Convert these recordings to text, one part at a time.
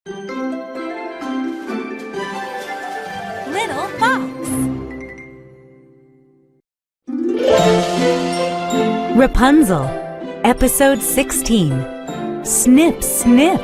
Little Fox. Rapunzel, Episode 16. Snip, Snip.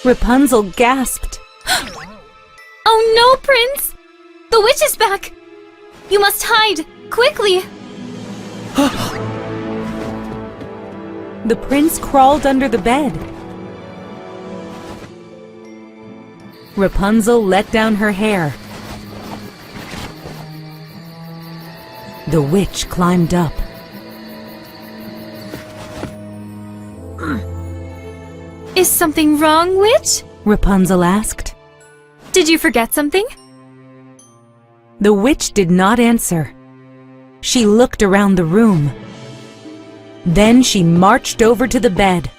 Rapunzel gasped. Oh no, Prince! The witch is back! You must hide, quickly! The prince crawled under the bed. Rapunzel let down her hair. The witch climbed up. Is something wrong, witch? Rapunzel asked. Did you forget something? The witch did not answer. She looked around the room. Then she marched over to the bed.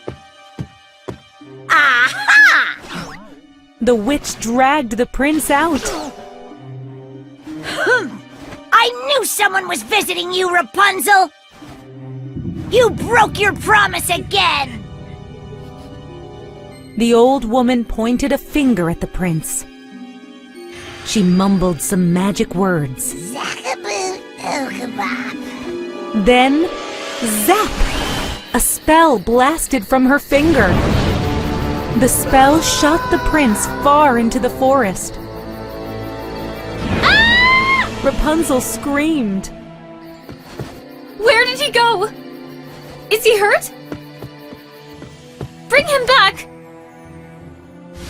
Aha! The witch dragged the prince out. I knew someone was visiting you, Rapunzel! You broke your promise again! The old woman pointed a finger at the prince. She mumbled some magic words. Zakaboo, okabop. Then, zap! A spell blasted from her finger. The spell shot the prince far into the forest. Ah! Rapunzel screamed. Where did he go? Is he hurt? Bring him back!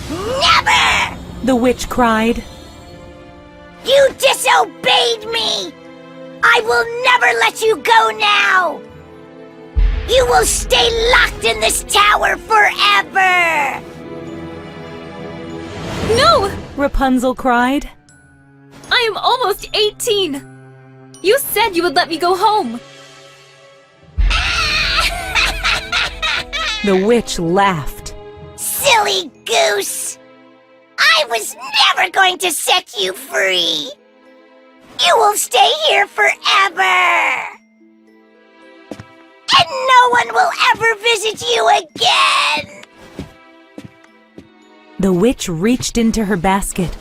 Never! The witch cried. You disobeyed me! I will never let you go now! You will stay locked in this tower forever! No! Rapunzel cried. I am almost 18! You said you would let me go home! The witch laughed. Silly goose! I was never going to set you free! You will stay here forever! And no one will ever visit you again! The witch reached into her basket.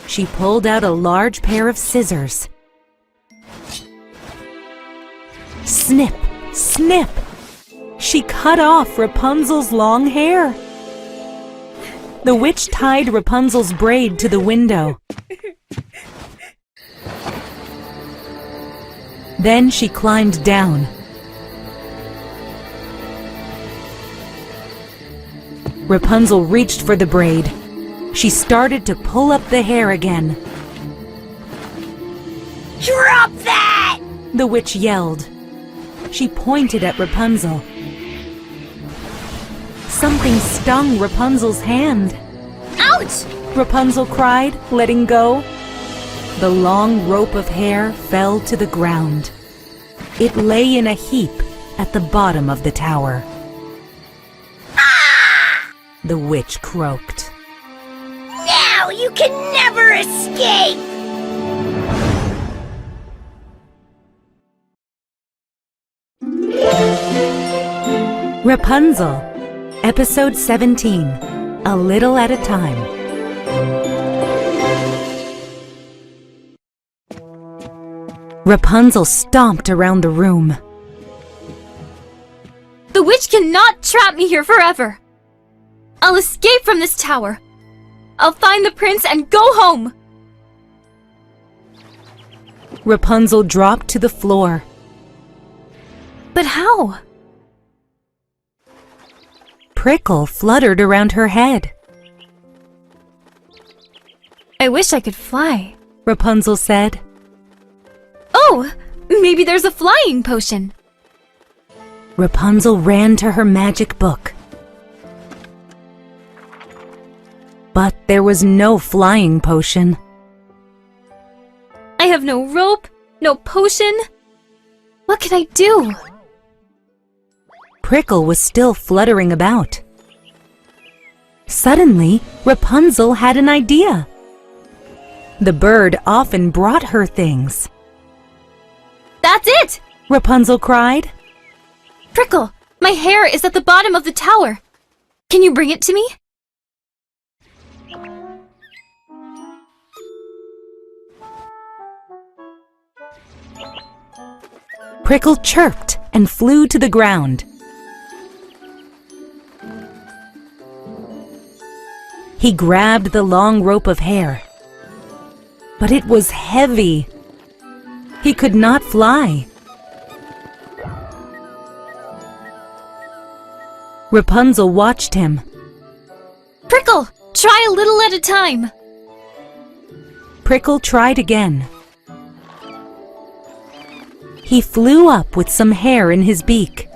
She pulled out a large pair of scissors. Snip, snip! She cut off Rapunzel's long hair. The witch tied Rapunzel's braid to the window. Then she climbed down. Rapunzel reached for the braid. She started to pull up the hair again. Drop that! The witch yelled. She pointed at Rapunzel. Something stung Rapunzel's hand. Ouch! Rapunzel cried, letting go. The long rope of hair fell to the ground. It lay in a heap at the bottom of the tower. Ah! The witch croaked. Now you can never escape! Rapunzel, Episode 17. A Little at a Time. Rapunzel stomped around the room. The witch cannot trap me here forever! I'll escape from this tower! I'll find the prince and go home! Rapunzel dropped to the floor. But how? Prickle fluttered around her head. I wish I could fly. Rapunzel said. Oh, maybe there's a flying potion. Rapunzel ran to her magic book. But there was no flying potion. I have no rope, no potion. What can I do? Prickle was still fluttering about. Suddenly, Rapunzel had an idea. The bird often brought her things. That's it! Rapunzel cried. Prickle, my hair is at the bottom of the tower. Can you bring it to me? Prickle chirped and flew to the ground. He grabbed the long rope of hair, but it was heavy. He could not fly. Rapunzel watched him. Prickle, try a little at a time. Prickle tried again. He flew up with some hair in his beak.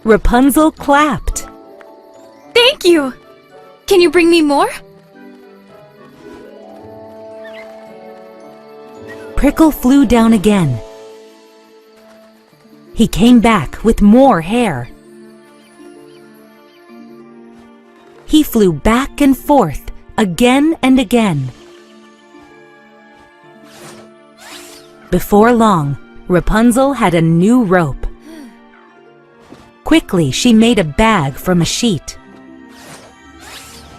Rapunzel clapped. Thank you. Can you bring me more? Prickle flew down again. He came back with more hair. He flew back and forth again and again. Before long, Rapunzel had a new rope. Quickly, she made a bag from a sheet.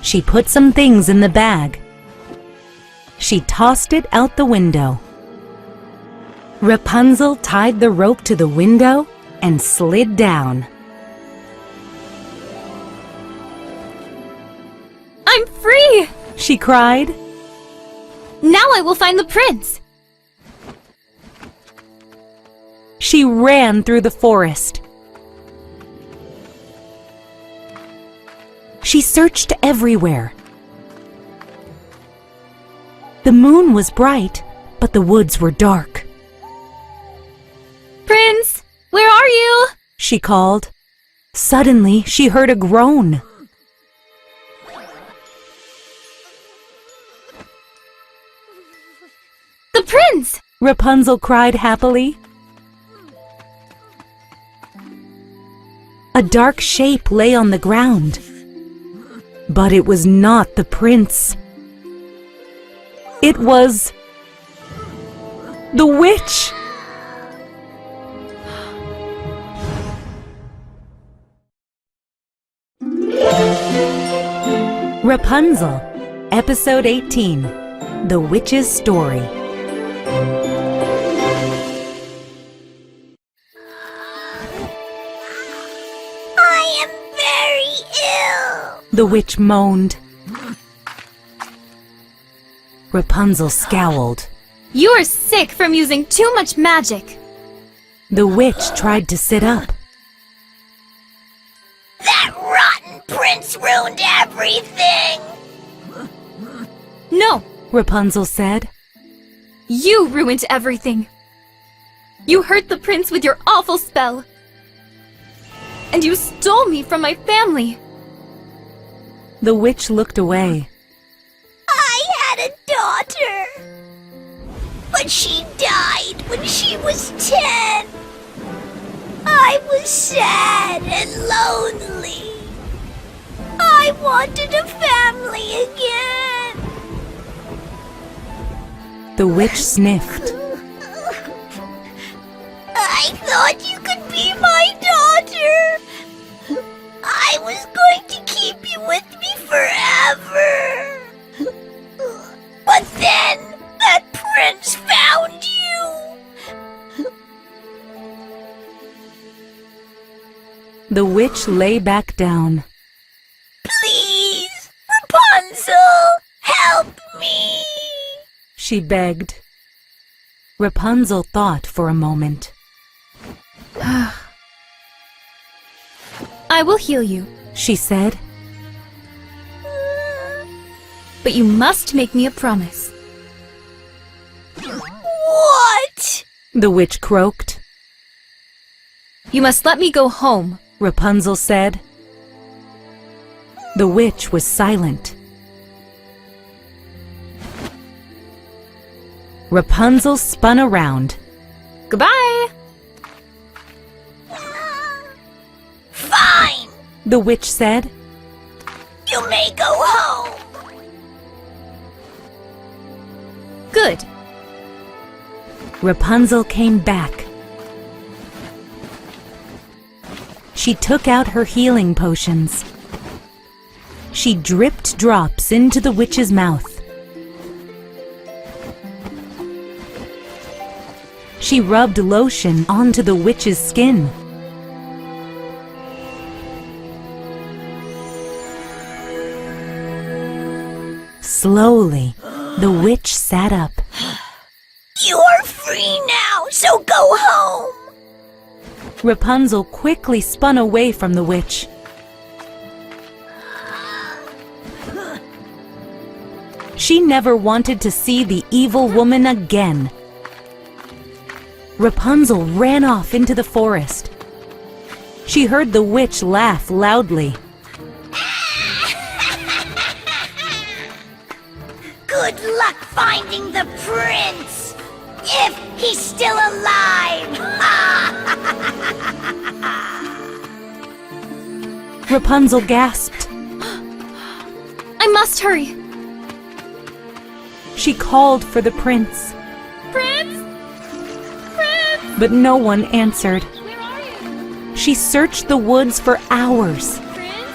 She put some things in the bag. She tossed it out the window. Rapunzel tied the rope to the window and slid down. I'm free! She cried. Now I will find the prince. She ran through the forest. She searched everywhere. The moon was bright, but the woods were dark. Prince, where are you? She called. Suddenly, she heard a groan. The prince! Rapunzel cried happily. A dark shape lay on the ground. But it was not the prince. It was the witch. Rapunzel, Episode 18, The Witch's Story. I am very ill. The witch moaned. Rapunzel scowled. You are sick from using too much magic. The witch tried to sit up. That rotten prince ruined everything. No, Rapunzel said. you ruined everything. You hurt the prince with your awful spell. And you stole me from my family. The witch looked away. I had a daughter, but she died when she was 10. I was sad and lonely. I wanted a family again. The witch sniffed. I thought you could be my daughter. I was going to keep you with me forever. But then that prince found you. The witch lay back down. Please, Rapunzel, help me. She begged. Rapunzel thought for a moment. I will heal you, She said. but you must make me a promise. What? The witch croaked. You must let me go home. Rapunzel said. The witch was silent. Rapunzel spun around. Goodbye. Fine. The witch said. You may go home. Good. Rapunzel came back. She took out her healing potions. She dripped drops into the witch's mouth. She rubbed lotion onto the witch's skin. Slowly, the witch sat up. You're free now, so go home. Rapunzel quickly spun away from the witch. She never wanted to see the evil woman again. Rapunzel ran off into the forest. She heard the witch laugh loudly. Good luck finding the prince, if he's still alive. Rapunzel gasped. I must hurry. She called for the prince, Prince? Prince! but no one answered. Where are you? She searched the woods for hours. Prince?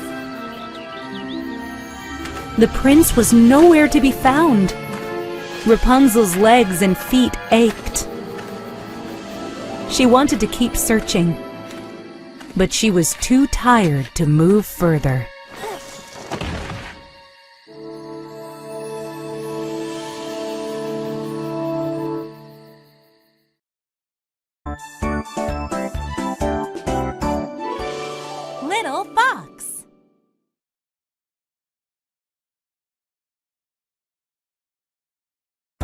The prince was nowhere to be found. Rapunzel's legs and feet ached. She wanted to keep searching, but she was too tired to move further.